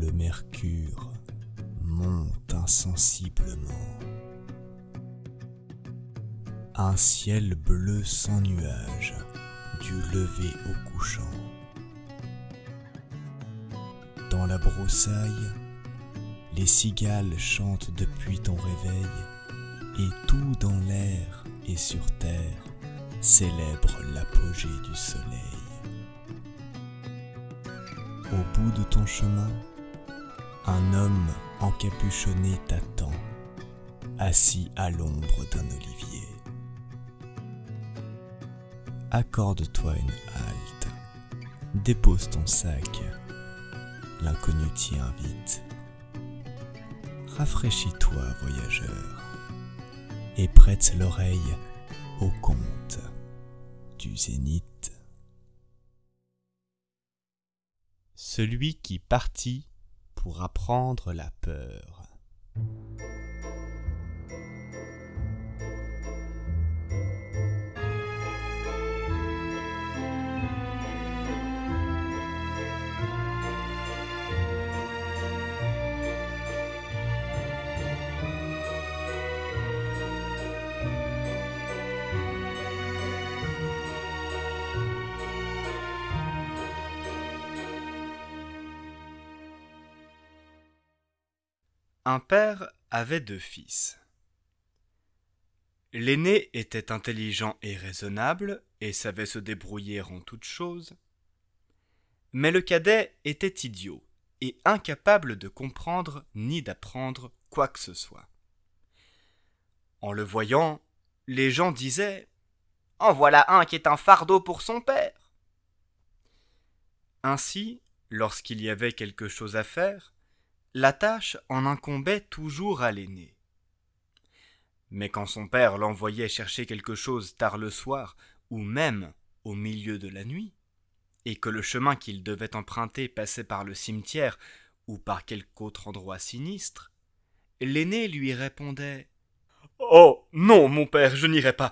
le mercure monte insensiblement. Un ciel bleu sans nuages, du lever au couchant. Dans la broussaille, les cigales chantent depuis ton réveil, et tout dans l'air et sur terre célèbre l'apogée du soleil. Au bout de ton chemin, un homme encapuchonné t'attend, assis à l'ombre d'un olivier. Accorde-toi une halte, dépose ton sac, l'inconnu t'y invite. Rafraîchis-toi, voyageur, et prête l'oreille au conte du zénith. Celui qui partit pour apprendre la peur. Un père avait 2 fils. L'aîné était intelligent et raisonnable et savait se débrouiller en toutes choses. Mais le cadet était idiot et incapable de comprendre ni d'apprendre quoi que ce soit. En le voyant, les gens disaient « En voilà un qui est un fardeau pour son père !» Ainsi, lorsqu'il y avait quelque chose à faire, la tâche en incombait toujours à l'aîné. Mais quand son père l'envoyait chercher quelque chose tard le soir, ou même au milieu de la nuit, et que le chemin qu'il devait emprunter passait par le cimetière ou par quelque autre endroit sinistre, l'aîné lui répondait « Oh non, mon père, je n'irai pas,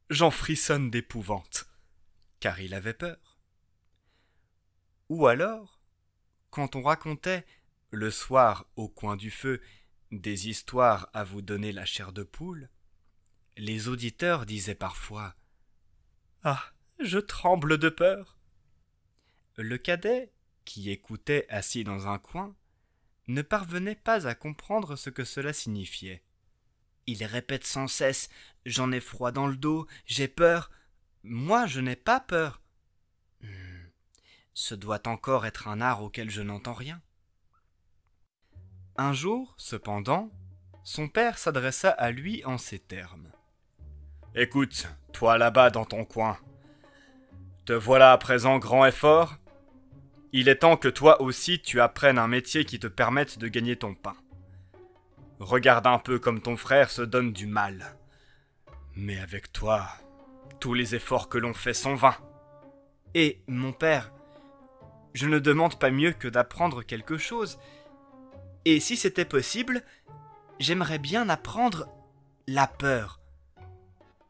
j'en frissonne d'épouvante », car il avait peur. Ou alors, quand on racontait le soir, au coin du feu, des histoires à vous donner la chair de poule, les auditeurs disaient parfois « Ah, je tremble de peur !» Le cadet, qui écoutait assis dans un coin, ne parvenait pas à comprendre ce que cela signifiait. Il répète sans cesse « J'en ai froid dans le dos, j'ai peur. Moi, je n'ai pas peur. Ce doit encore être un art auquel je n'entends rien. » Un jour, cependant, son père s'adressa à lui en ces termes. « Écoute, toi là-bas dans ton coin, te voilà à présent grand et fort. Il est temps que toi aussi tu apprennes un métier qui te permette de gagner ton pain. Regarde un peu comme ton frère se donne du mal. Mais avec toi, tous les efforts que l'on fait sont vains. Et, mon père, je ne demande pas mieux que d'apprendre quelque chose. Et si c'était possible, j'aimerais bien apprendre la peur.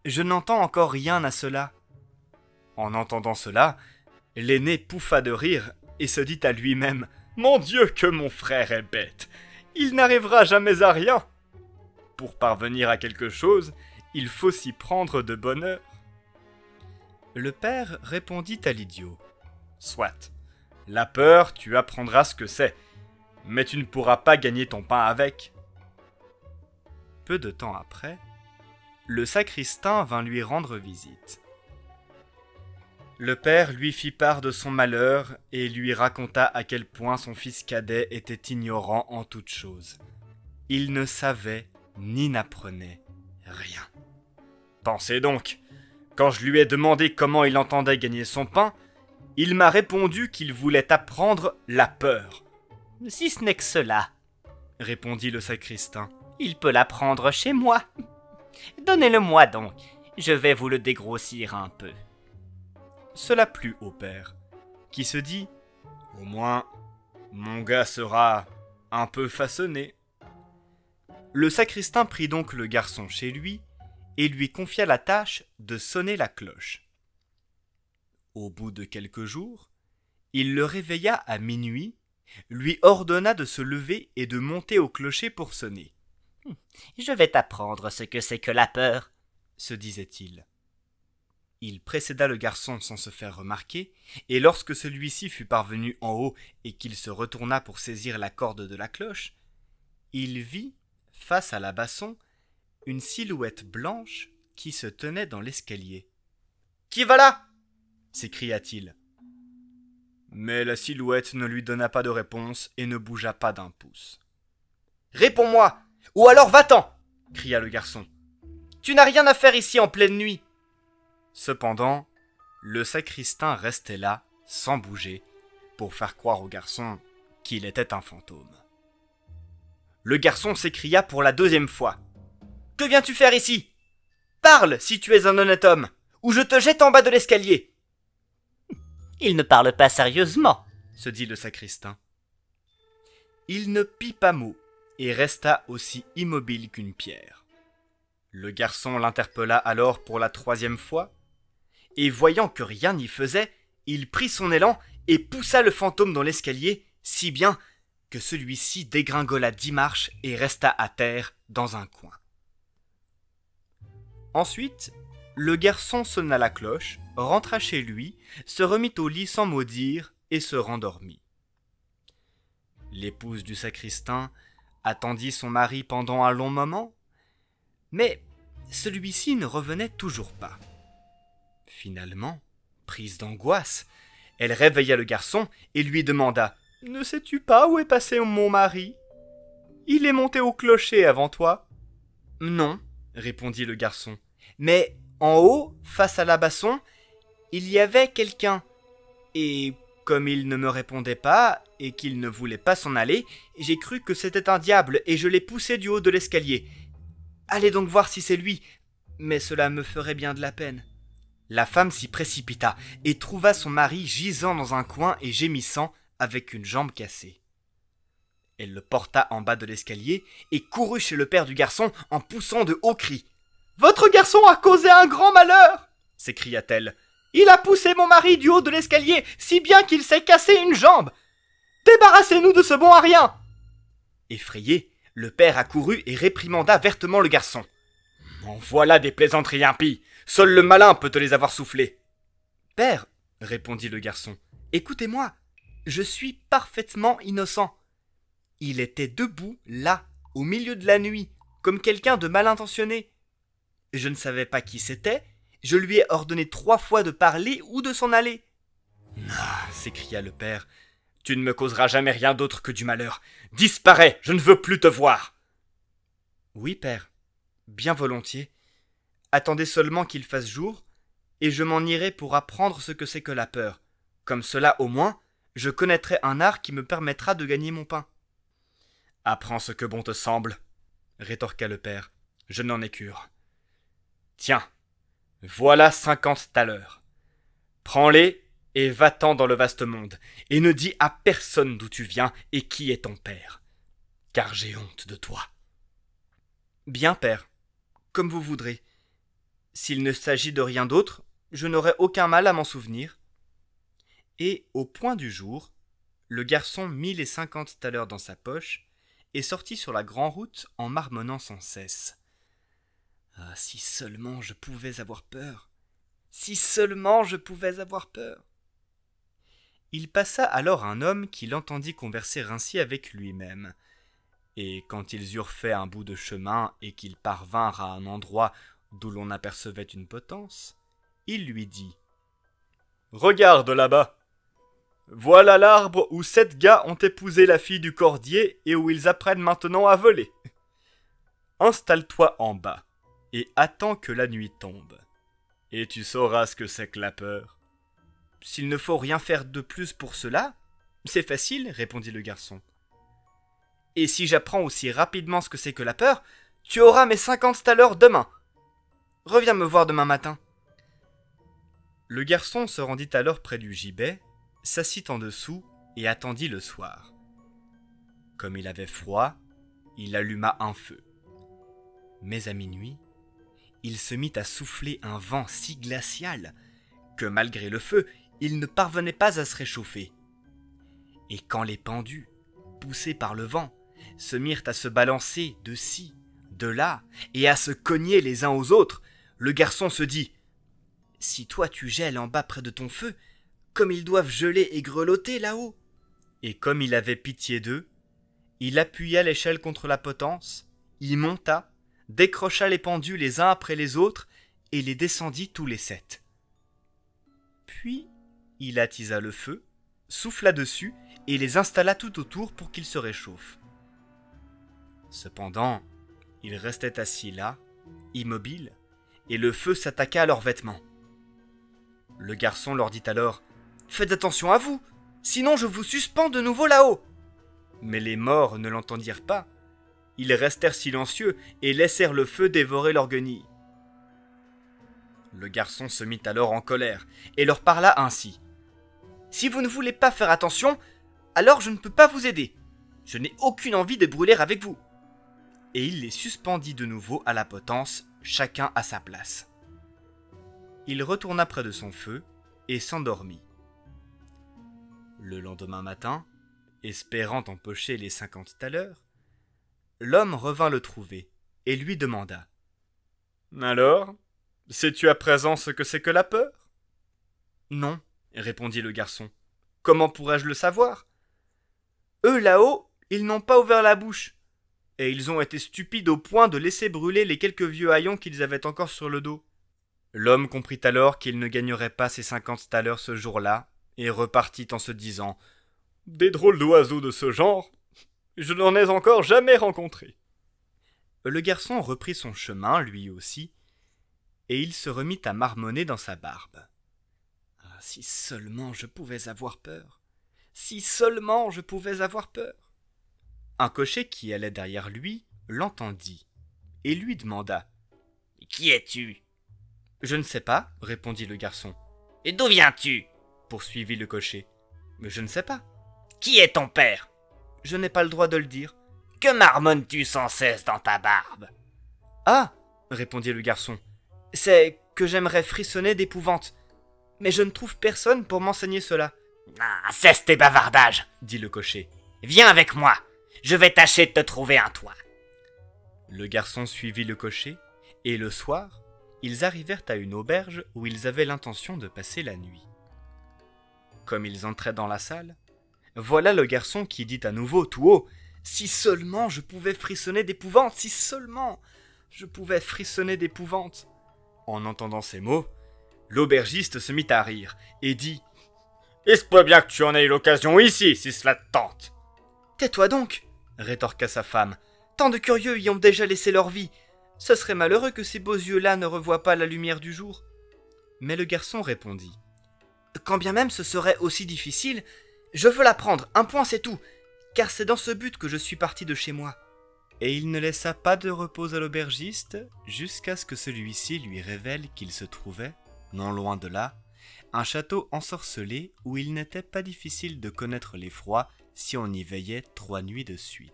Je n'entends encore rien à cela. » En entendant cela, l'aîné pouffa de rire et se dit à lui-même « Mon Dieu, que mon frère est bête! Il n'arrivera jamais à rien! Pour parvenir à quelque chose, il faut s'y prendre de bonne heure. » Le père répondit à l'idiot « Soit, la peur, tu apprendras ce que c'est. Mais tu ne pourras pas gagner ton pain avec. » Peu de temps après, le sacristain vint lui rendre visite. Le père lui fit part de son malheur et lui raconta à quel point son fils cadet était ignorant en toutes choses. Il ne savait ni n'apprenait rien. Pensez donc, quand je lui ai demandé comment il entendait gagner son pain, il m'a répondu qu'il voulait apprendre la peur. « Si ce n'est que cela, » répondit le sacristain, « il peut l'apprendre chez moi. Donnez-le-moi donc, je vais vous le dégrossir un peu. » Cela plut au père, qui se dit « Au moins, mon gars sera un peu façonné. » Le sacristain prit donc le garçon chez lui et lui confia la tâche de sonner la cloche. Au bout de quelques jours, il le réveilla à minuit lui ordonna de se lever et de monter au clocher pour sonner. « Je vais t'apprendre ce que c'est que la peur, » se disait-il. Il précéda le garçon sans se faire remarquer, et lorsque celui-ci fut parvenu en haut et qu'il se retourna pour saisir la corde de la cloche, il vit, face à la basson, une silhouette blanche qui se tenait dans l'escalier. « Qui va là ?» s'écria-t-il. Mais la silhouette ne lui donna pas de réponse et ne bougea pas d'un pouce. « Réponds-moi, ou alors va-t'en !» cria le garçon. « Tu n'as rien à faire ici en pleine nuit !» Cependant, le sacristain restait là, sans bouger, pour faire croire au garçon qu'il était un fantôme. Le garçon s'écria pour la deuxième fois. « Que viens-tu faire ici ? Parle si tu es un honnête homme, ou je te jette en bas de l'escalier !» « Il ne parle pas sérieusement, » se dit le sacristain. Il ne pit pas mot et resta aussi immobile qu'une pierre. Le garçon l'interpella alors pour la troisième fois, et voyant que rien n'y faisait, il prit son élan et poussa le fantôme dans l'escalier, si bien que celui-ci dégringola 10 marches et resta à terre dans un coin. Ensuite, le garçon sonna la cloche, rentra chez lui, se remit au lit sans mot dire et se rendormit. L'épouse du sacristain attendit son mari pendant un long moment, mais celui-ci ne revenait toujours pas. Finalement, prise d'angoisse, elle réveilla le garçon et lui demanda « Ne sais-tu pas où est passé mon mari ? Il est monté au clocher avant toi. »« Non, » répondit le garçon, « mais en haut, face à la basson, il y avait quelqu'un. Et comme il ne me répondait pas et qu'il ne voulait pas s'en aller, j'ai cru que c'était un diable et je l'ai poussé du haut de l'escalier. Allez donc voir si c'est lui, mais cela me ferait bien de la peine. » La femme s'y précipita et trouva son mari gisant dans un coin et gémissant avec une jambe cassée. Elle le porta en bas de l'escalier et courut chez le père du garçon en poussant de hauts cris. « Votre garçon a causé un grand malheur !» s'écria-t-elle. « Il a poussé mon mari du haut de l'escalier, si bien qu'il s'est cassé une jambe. Débarrassez-nous de ce bon à rien !» Effrayé, le père accourut et réprimanda vertement le garçon. « En voilà des plaisanteries impies. Seul le malin peut te les avoir soufflées. »« Père, répondit le garçon, écoutez-moi, je suis parfaitement innocent. Il était debout, là, au milieu de la nuit, comme quelqu'un de mal intentionné. Je ne savais pas qui c'était, je lui ai ordonné 3 fois de parler ou de s'en aller. »« Ah !» s'écria le père, « tu ne me causeras jamais rien d'autre que du malheur. Disparais, je ne veux plus te voir. »« Oui, père, bien volontiers. Attendez seulement qu'il fasse jour, et je m'en irai pour apprendre ce que c'est que la peur. Comme cela, au moins, je connaîtrai un art qui me permettra de gagner mon pain. »« Apprends ce que bon te semble, » rétorqua le père. « Je n'en ai cure. Tiens, voilà 50 thalers. Prends-les et va-t'en dans le vaste monde, et ne dis à personne d'où tu viens et qui est ton père, car j'ai honte de toi. »« Bien, père, comme vous voudrez. S'il ne s'agit de rien d'autre, je n'aurai aucun mal à m'en souvenir. » Et, au point du jour, le garçon mit les 50 thalers dans sa poche et sortit sur la grande route en marmonnant sans cesse. « Ah, si seulement je pouvais avoir peur! Si seulement je pouvais avoir peur !» Il passa alors un homme qui l'entendit converser ainsi avec lui-même. Et quand ils eurent fait un bout de chemin et qu'ils parvinrent à un endroit d'où l'on apercevait une potence, il lui dit « Regarde là-bas. Voilà l'arbre où 7 gars ont épousé la fille du cordier et où ils apprennent maintenant à voler. Installe-toi en bas et attends que la nuit tombe. Et tu sauras ce que c'est que la peur. »« S'il ne faut rien faire de plus pour cela, c'est facile, répondit le garçon. Et si j'apprends aussi rapidement ce que c'est que la peur, tu auras mes 50 thalers demain. Reviens me voir demain matin. » Le garçon se rendit alors près du gibet, s'assit en dessous et attendit le soir. Comme il avait froid, il alluma un feu. Mais à minuit, il se mit à souffler un vent si glacial que malgré le feu, il ne parvenait pas à se réchauffer. Et quand les pendus, poussés par le vent, se mirent à se balancer de ci, de là, et à se cogner les uns aux autres, le garçon se dit « Si toi tu gèles en bas près de ton feu, comme ils doivent geler et grelotter là-haut !» Et comme il avait pitié d'eux, il appuya l'échelle contre la potence, y monta, décrocha les pendus les uns après les autres, et les descendit tous les 7. Puis il attisa le feu, souffla dessus, et les installa tout autour pour qu'ils se réchauffent. Cependant, ils restaient assis là, immobiles, et le feu s'attaqua à leurs vêtements. Le garçon leur dit alors « Faites attention à vous, sinon je vous suspends de nouveau là-haut !» Mais les morts ne l'entendirent pas. Ils restèrent silencieux et laissèrent le feu dévorer leurs guenilles. Le garçon se mit alors en colère et leur parla ainsi. « Si vous ne voulez pas faire attention, alors je ne peux pas vous aider. Je n'ai aucune envie de brûler avec vous. » Et il les suspendit de nouveau à la potence, chacun à sa place. Il retourna près de son feu et s'endormit. Le lendemain matin, espérant empocher les 50 thalers, l'homme revint le trouver et lui demanda « Alors, sais-tu à présent ce que c'est que la peur ?»« Non, » répondit le garçon. « Comment pourrais-je le savoir ? Eux là-haut, ils n'ont pas ouvert la bouche, et ils ont été stupides au point de laisser brûler les quelques vieux haillons qu'ils avaient encore sur le dos. » L'homme comprit alors qu'il ne gagnerait pas ses 50 thalers ce jour-là, et repartit en se disant « Des drôles d'oiseaux de ce genre, je n'en ai encore jamais rencontré. » Le garçon reprit son chemin, lui aussi, et il se remit à marmonner dans sa barbe. « Ah, si seulement je pouvais avoir peur! Si seulement je pouvais avoir peur !» Un cocher qui allait derrière lui l'entendit, et lui demanda « Qui es-tu » ? « Je ne sais pas, » répondit le garçon. « Et d'où viens-tu » poursuivit le cocher. « Mais je ne sais pas. »« Qui est ton père ?»« Je n'ai pas le droit de le dire. »« Que marmonnes-tu sans cesse dans ta barbe ?»« Ah !» répondit le garçon. « C'est que j'aimerais frissonner d'épouvante. Mais je ne trouve personne pour m'enseigner cela. »« Ah, cesse tes bavardages !» dit le cocher. « Viens avec moi, je vais tâcher de te trouver un toit. » Le garçon suivit le cocher, et le soir, ils arrivèrent à une auberge où ils avaient l'intention de passer la nuit. Comme ils entraient dans la salle, voilà le garçon qui dit à nouveau tout haut « Si seulement je pouvais frissonner d'épouvante, si seulement je pouvais frissonner d'épouvante !» En entendant ces mots, l'aubergiste se mit à rire et dit « Il se peut bien que tu en aies eu l'occasion ici, si cela te tente. »« Tais-toi donc !» rétorqua sa femme. « Tant de curieux y ont déjà laissé leur vie. Ce serait malheureux que ces beaux yeux-là ne revoient pas la lumière du jour. » Mais le garçon répondit « Quand bien même ce serait aussi difficile, je veux l'apprendre, un point c'est tout, car c'est dans ce but que je suis parti de chez moi. » Et il ne laissa pas de repos à l'aubergiste jusqu'à ce que celui-ci lui révèle qu'il se trouvait, non loin de là, un château ensorcelé où il n'était pas difficile de connaître l'effroi si on y veillait 3 nuits de suite.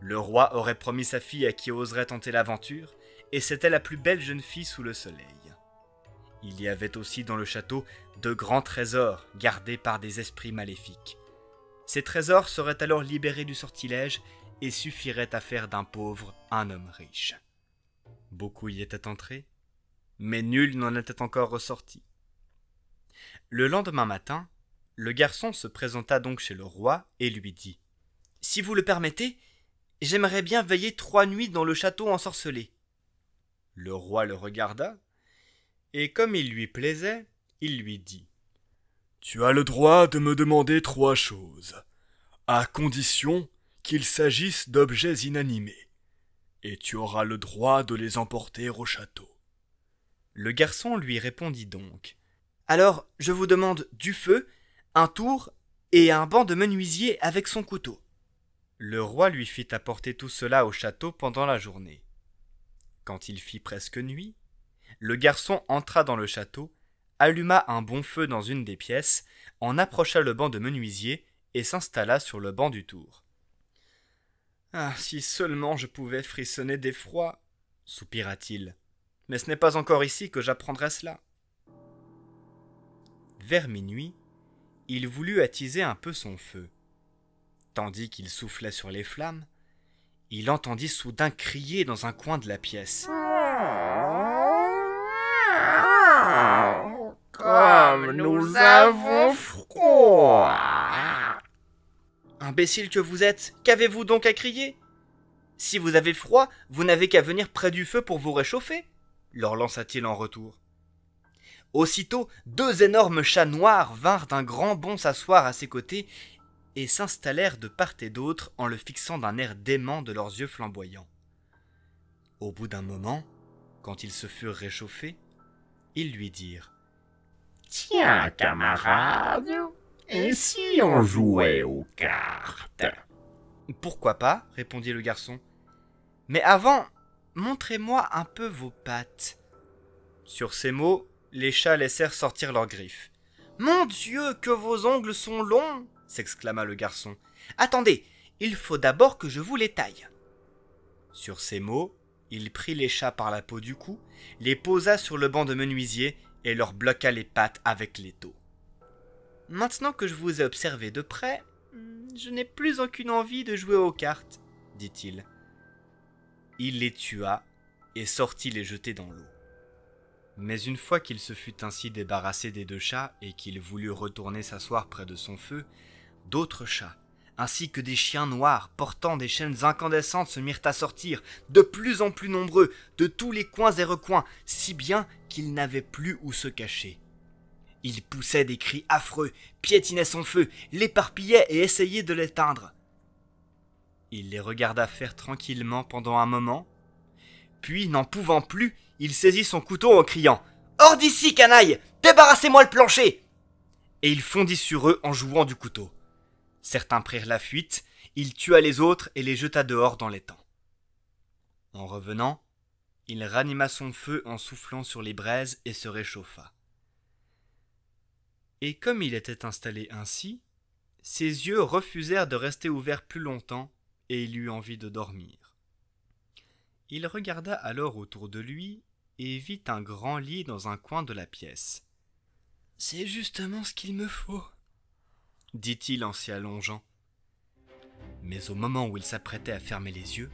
Le roi aurait promis sa fille à qui oserait tenter l'aventure, et c'était la plus belle jeune fille sous le soleil. Il y avait aussi dans le château de grands trésors gardés par des esprits maléfiques. Ces trésors seraient alors libérés du sortilège et suffiraient à faire d'un pauvre un homme riche. Beaucoup y étaient entrés, mais nul n'en était encore ressorti. Le lendemain matin, le garçon se présenta donc chez le roi et lui dit « Si vous le permettez, j'aimerais bien veiller 3 nuits dans le château ensorcelé. » Le roi le regarda, et comme il lui plaisait, il lui dit « Tu as le droit de me demander 3 choses, à condition qu'il s'agisse d'objets inanimés, et tu auras le droit de les emporter au château. » Le garçon lui répondit donc « Alors, je vous demande du feu, un tour et un banc de menuisier avec son couteau. » Le roi lui fit apporter tout cela au château pendant la journée. Quand il fit presque nuit, le garçon entra dans le château, alluma un bon feu dans une des pièces, en approcha le banc de menuisier et s'installa sur le banc du tour. « Ah, si seulement je pouvais frissonner d'effroi !» soupira-t-il. « Mais ce n'est pas encore ici que j'apprendrai cela. » Vers minuit, il voulut attiser un peu son feu. Tandis qu'il soufflait sur les flammes, il entendit soudain crier dans un coin de la pièce. Comme nous avons froid. Imbécile que vous êtes, qu'avez-vous donc à crier? Si vous avez froid, vous n'avez qu'à venir près du feu pour vous réchauffer, leur lança-t-il en retour. Aussitôt, 2 énormes chats noirs vinrent d'un grand bond s'asseoir à ses côtés et s'installèrent de part et d'autre en le fixant d'un air dément de leurs yeux flamboyants. Au bout d'un moment, quand ils se furent réchauffés, ils lui dirent « Tiens, camarade, et si on jouait aux cartes ?» « Pourquoi pas ?» répondit le garçon. « Mais avant, montrez-moi un peu vos pattes. » Sur ces mots, les chats laissèrent sortir leurs griffes. « Mon Dieu, que vos ongles sont longs !» s'exclama le garçon. « Attendez, il faut d'abord que je vous les taille. » Sur ces mots, il prit les chats par la peau du cou, les posa sur le banc de menuisier et leur bloqua les pattes avec l'étau. « Maintenant que je vous ai observé de près, je n'ai plus aucune envie de jouer aux cartes, dit-il. Il les tua et sortit les jeter dans l'eau. Mais une fois qu'il se fut ainsi débarrassé des 2 chats et qu'il voulut retourner s'asseoir près de son feu, d'autres chats, ainsi que des chiens noirs portant des chaînes incandescentes se mirent à sortir, de plus en plus nombreux, de tous les coins et recoins, si bien qu'ils n'avaient plus où se cacher. Ils poussaient des cris affreux, piétinaient son feu, l'éparpillaient et essayaient de l'éteindre. Il les regarda faire tranquillement pendant un moment, puis, n'en pouvant plus, il saisit son couteau en criant « Hors d'ici, canaille! Débarrassez-moi le plancher !» Et il fondit sur eux en jouant du couteau. Certains prirent la fuite, il tua les autres et les jeta dehors dans l'étang. En revenant, il ranima son feu en soufflant sur les braises et se réchauffa. Et comme il était installé ainsi, ses yeux refusèrent de rester ouverts plus longtemps et il eut envie de dormir. Il regarda alors autour de lui et vit un grand lit dans un coin de la pièce. « C'est justement ce qu'il me faut, » dit-il en s'y allongeant. Mais au moment où il s'apprêtait à fermer les yeux,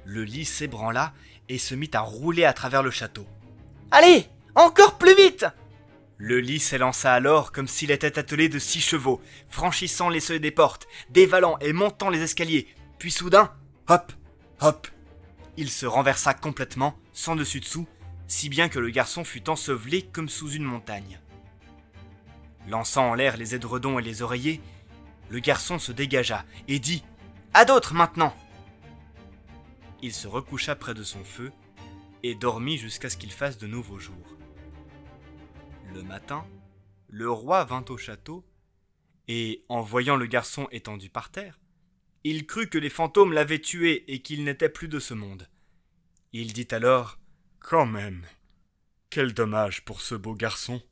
le lit s'ébranla et se mit à rouler à travers le château. « Allez, encore plus vite !» Le lit s'élança alors comme s'il était attelé de 6 chevaux, franchissant les seuils des portes, dévalant et montant les escaliers, puis soudain, hop, hop, il se renversa complètement, sans dessus-dessous, si bien que le garçon fut enseveli comme sous une montagne. Lançant en l'air les édredons et les oreillers, le garçon se dégagea et dit « À d'autres maintenant !» Il se recoucha près de son feu et dormit jusqu'à ce qu'il fasse de nouveau jour. Le matin, le roi vint au château et, en voyant le garçon étendu par terre, il crut que les fantômes l'avaient tué et qu'il n'était plus de ce monde. Il dit alors « Quand même, quel dommage pour ce beau garçon !»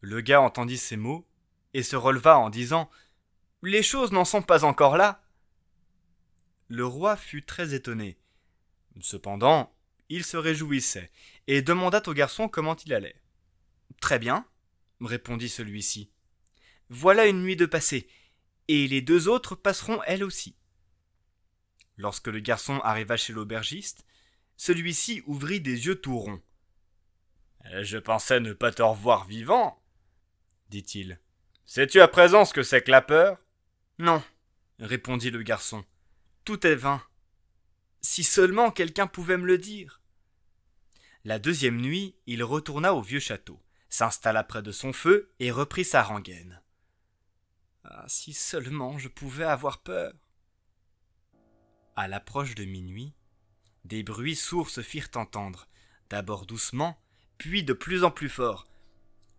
Le gars entendit ces mots et se releva en disant « Les choses n'en sont pas encore là !» Le roi fut très étonné. Cependant, il se réjouissait et demanda au garçon comment il allait. « Très bien, » répondit celui-ci. « Voilà une nuit de passée, et les 2 autres passeront elles aussi. » Lorsque le garçon arriva chez l'aubergiste, celui-ci ouvrit des yeux tout ronds. « Je pensais ne pas te revoir vivant, » dit-il. « Sais-tu à présent ce que c'est que la peur ?»« Non, » répondit le garçon. « Tout est vain. Si seulement quelqu'un pouvait me le dire. » La 2e nuit, il retourna au vieux château, s'installa près de son feu et reprit sa rengaine. « Ah, si seulement je pouvais avoir peur !» À l'approche de minuit, des bruits sourds se firent entendre, d'abord doucement, puis de plus en plus fort.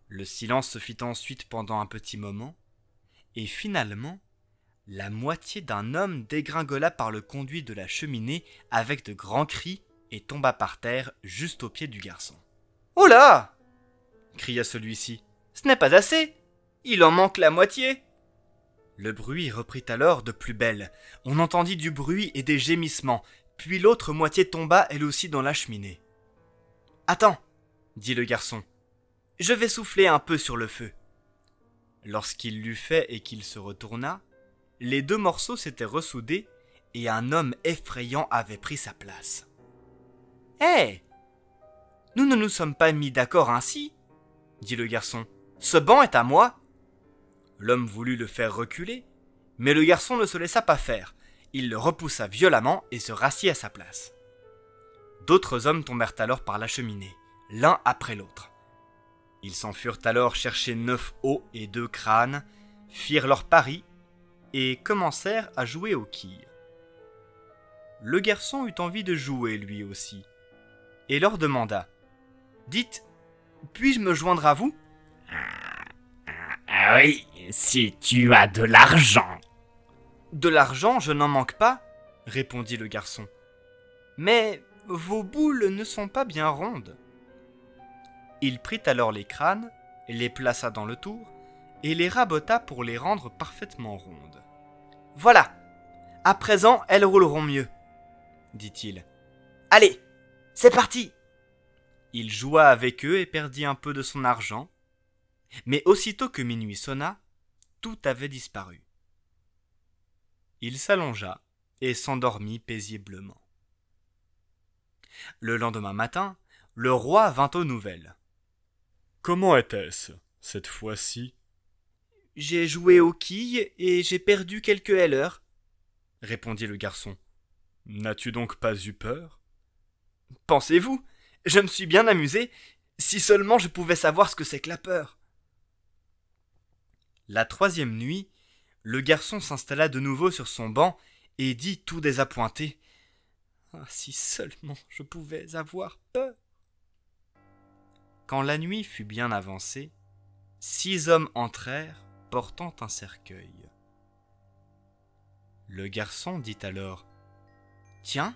Le silence se fit ensuite pendant un petit moment, et finalement, la moitié d'un homme dégringola par le conduit de la cheminée avec de grands cris et tomba par terre juste au pied du garçon. « Oh là !» cria celui-ci. « Ce n'est pas assez, il en manque la moitié !» Le bruit reprit alors de plus belle. On entendit du bruit et des gémissements, puis l'autre moitié tomba elle aussi dans la cheminée. « Attends !» dit le garçon. « Je vais souffler un peu sur le feu. » Lorsqu'il l'eut fait et qu'il se retourna, les deux morceaux s'étaient ressoudés et un homme effrayant avait pris sa place. « Hé ! Nous ne nous sommes pas mis d'accord ainsi, » dit le garçon. « Ce banc est à moi. » L'homme voulut le faire reculer, mais le garçon ne se laissa pas faire. Il le repoussa violemment et se rassit à sa place. D'autres hommes tombèrent alors par la cheminée, l'un après l'autre. Ils s'en furent alors chercher 9 os et 2 crânes, firent leur pari et commencèrent à jouer aux quilles. Le garçon eut envie de jouer lui aussi, et leur demanda « Dites, puis-je me joindre à vous ?» Ah oui, si tu as de l'argent. « De l'argent, je n'en manque pas, » répondit le garçon. « Mais vos boules ne sont pas bien rondes. » Il prit alors les crânes, les plaça dans le tour, et les rabota pour les rendre parfaitement rondes. « Voilà, à présent elles rouleront mieux, » dit-il. « Allez, c'est parti !» Il joua avec eux et perdit un peu de son argent, mais aussitôt que minuit sonna, tout avait disparu. Il s'allongea et s'endormit paisiblement. Le lendemain matin, le roi vint aux nouvelles. « Comment était-ce, cette fois-ci » ?« J'ai joué aux quilles et j'ai perdu quelques helleurs, » répondit le garçon. « N'as-tu donc pas eu peur ?»« Pensez-vous, je me suis bien amusé, si seulement je pouvais savoir ce que c'est que la peur. » La troisième nuit, le garçon s'installa de nouveau sur son banc et dit tout désappointé « Ah, si seulement je pouvais avoir peur !» Quand la nuit fut bien avancée, 6 hommes entrèrent portant un cercueil. Le garçon dit alors « Tiens,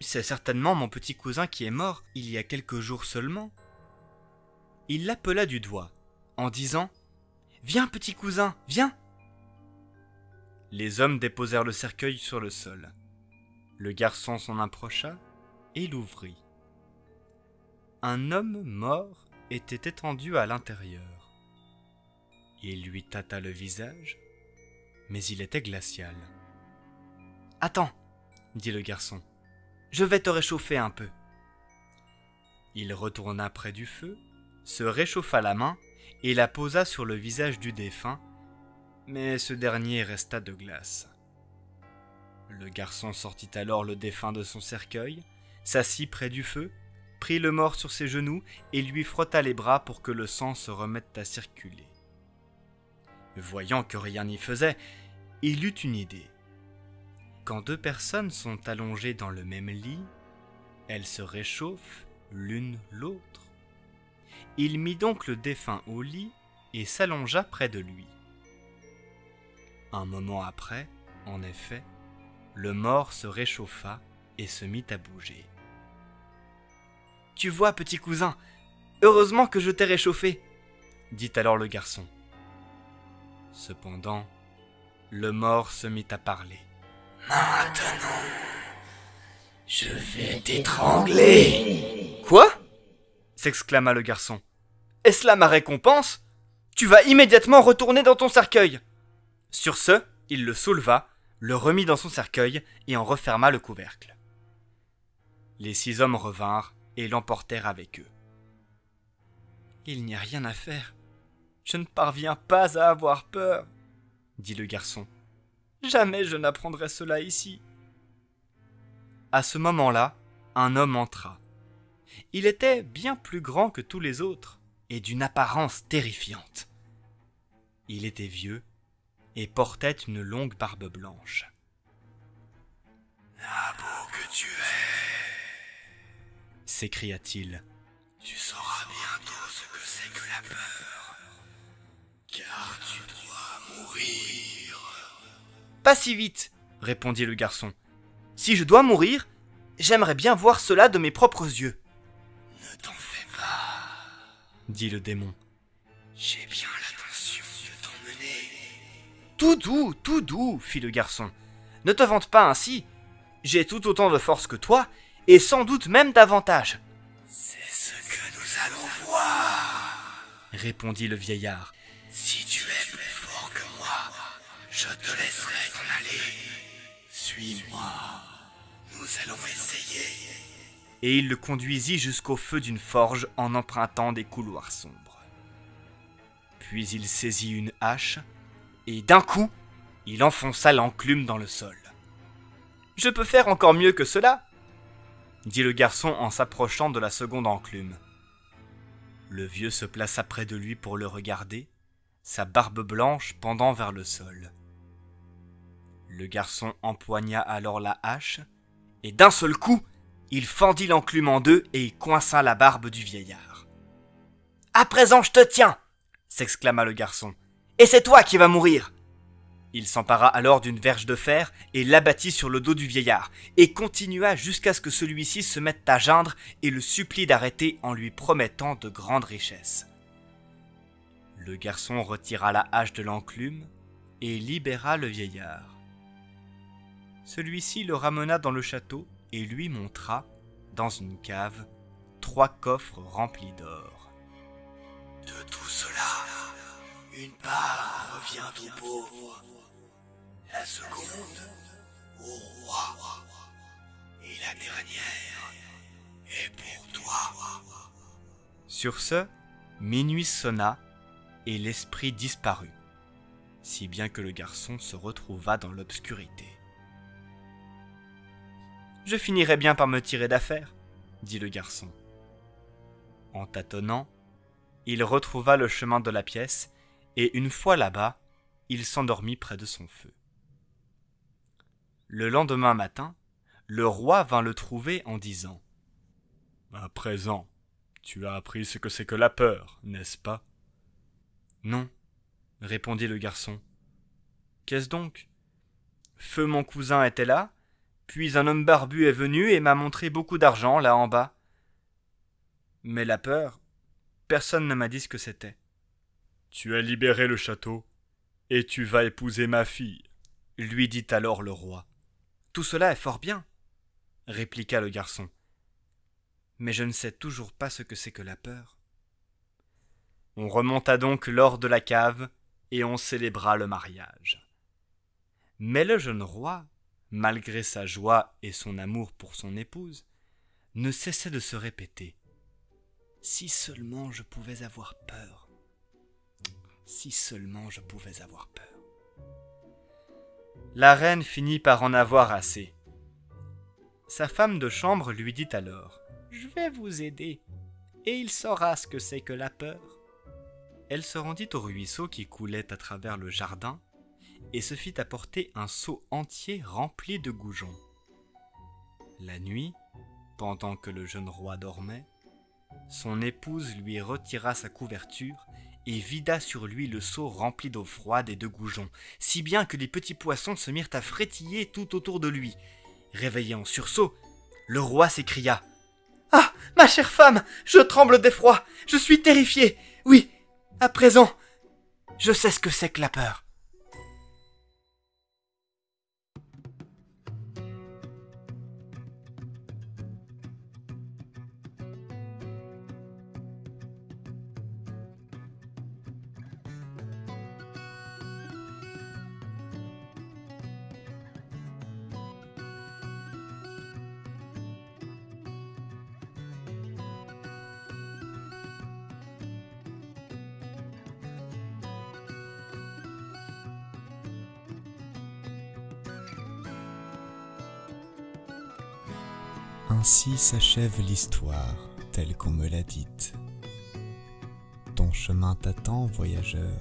c'est certainement mon petit cousin qui est mort il y a quelques jours seulement. » Il l'appela du doigt en disant « Viens, petit cousin, viens !» Les hommes déposèrent le cercueil sur le sol. Le garçon s'en approcha et l'ouvrit. Un homme mort était étendu à l'intérieur. Il lui tâta le visage, mais il était glacial. « Attends, » dit le garçon, « je vais te réchauffer un peu. » Il retourna près du feu, se réchauffa la main et la posa sur le visage du défunt, mais ce dernier resta de glace. Le garçon sortit alors le défunt de son cercueil, s'assit près du feu, prit le mort sur ses genoux et lui frotta les bras pour que le sang se remette à circuler. Voyant que rien n'y faisait, il eut une idée. Quand 2 personnes sont allongées dans le même lit, elles se réchauffent l'une l'autre. Il mit donc le défunt au lit et s'allongea près de lui. Un moment après, en effet, le mort se réchauffa et se mit à bouger. « Tu vois, petit cousin, heureusement que je t'ai réchauffé, » dit alors le garçon. Cependant, le mort se mit à parler. « Maintenant, je vais t'étrangler. » « Quoi ?» s'exclama le garçon. « Est-ce là ma récompense ? Tu vas immédiatement retourner dans ton cercueil !» Sur ce, il le souleva, le remit dans son cercueil et en referma le couvercle. Les 6 hommes revinrent et l'emportèrent avec eux. « Il n'y a rien à faire. Je ne parviens pas à avoir peur, » dit le garçon. « Jamais je n'apprendrai cela ici. » À ce moment-là, un homme entra. Il était bien plus grand que tous les autres et d'une apparence terrifiante. Il était vieux et portait une longue barbe blanche. « Ah, beau que tu es !» s'écria-t-il. « Tu sauras bientôt ce que c'est que la peur, car tu dois mourir. »« Pas si vite !» répondit le garçon. « Si je dois mourir, j'aimerais bien voir cela de mes propres yeux. »« Ne t'en fais pas, » dit le démon. « J'ai bien l'intention de t'emmener. »« Tout doux, fit le garçon. « Ne te vante pas ainsi. J'ai tout autant de force que toi, et sans doute même davantage. »« C'est ce que nous allons voir, » répondit le vieillard. « Si Je te laisserai t'en aller. Suis-moi. Nous allons essayer. Et il le conduisit jusqu'au feu d'une forge en empruntant des couloirs sombres. Puis il saisit une hache et d'un coup, il enfonça l'enclume dans le sol. « Je peux faire encore mieux que cela !» dit le garçon en s'approchant de la seconde enclume. Le vieux se plaça près de lui pour le regarder, sa barbe blanche pendant vers le sol. Le garçon empoigna alors la hache, et d'un seul coup, il fendit l'enclume en deux et y coinça la barbe du vieillard. « À présent, je te tiens !» s'exclama le garçon. « Et c'est toi qui vas mourir !» Il s'empara alors d'une verge de fer et l'abattit sur le dos du vieillard, et continua jusqu'à ce que celui-ci se mette à geindre et le supplie d'arrêter en lui promettant de grandes richesses. Le garçon retira la hache de l'enclume et libéra le vieillard. Celui-ci le ramena dans le château et lui montra, dans une cave, 3 coffres remplis d'or. De tout cela, une part revient aux pauvres, la seconde au roi, et la dernière est pour toi. Sur ce, minuit sonna et l'esprit disparut, si bien que le garçon se retrouva dans l'obscurité. « Je finirai bien par me tirer d'affaire, » dit le garçon. En tâtonnant, il retrouva le chemin de la pièce, et une fois là-bas, il s'endormit près de son feu. Le lendemain matin, le roi vint le trouver en disant « À présent, tu as appris ce que c'est que la peur, n'est-ce pas ?»« Non, » répondit le garçon. « Qu'est-ce donc ? Feu mon cousin était là, puis un homme barbu est venu et m'a montré beaucoup d'argent là en bas. Mais la peur, personne ne m'a dit ce que c'était. »« Tu as libéré le château, et tu vas épouser ma fille, » lui dit alors le roi. « Tout cela est fort bien, » répliqua le garçon. « Mais je ne sais toujours pas ce que c'est que la peur. » On remonta donc l'or de la cave, et on célébra le mariage. Mais le jeune roi, malgré sa joie et son amour pour son épouse, ne cessait de se répéter « Si seulement je pouvais avoir peur, si seulement je pouvais avoir peur. » La reine finit par en avoir assez. Sa femme de chambre lui dit alors « Je vais vous aider, et il saura ce que c'est que la peur. » Elle se rendit au ruisseau qui coulait à travers le jardin et se fit apporter un seau entier rempli de goujons. La nuit, pendant que le jeune roi dormait, son épouse lui retira sa couverture et vida sur lui le seau rempli d'eau froide et de goujons, si bien que les petits poissons se mirent à frétiller tout autour de lui. Réveillé en sursaut, le roi s'écria « Ah, ma chère femme, je tremble d'effroi, je suis terrifié. Oui, à présent, je sais ce que c'est que la peur. » Ainsi s'achève l'histoire telle qu'on me l'a dite. Ton chemin t'attend, voyageur.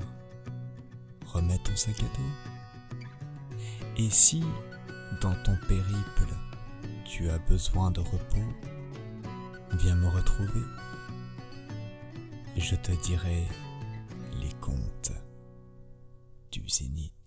Remets ton sac à dos. Et si, dans ton périple, tu as besoin de repos, viens me retrouver. Je te dirai les contes du Zénith.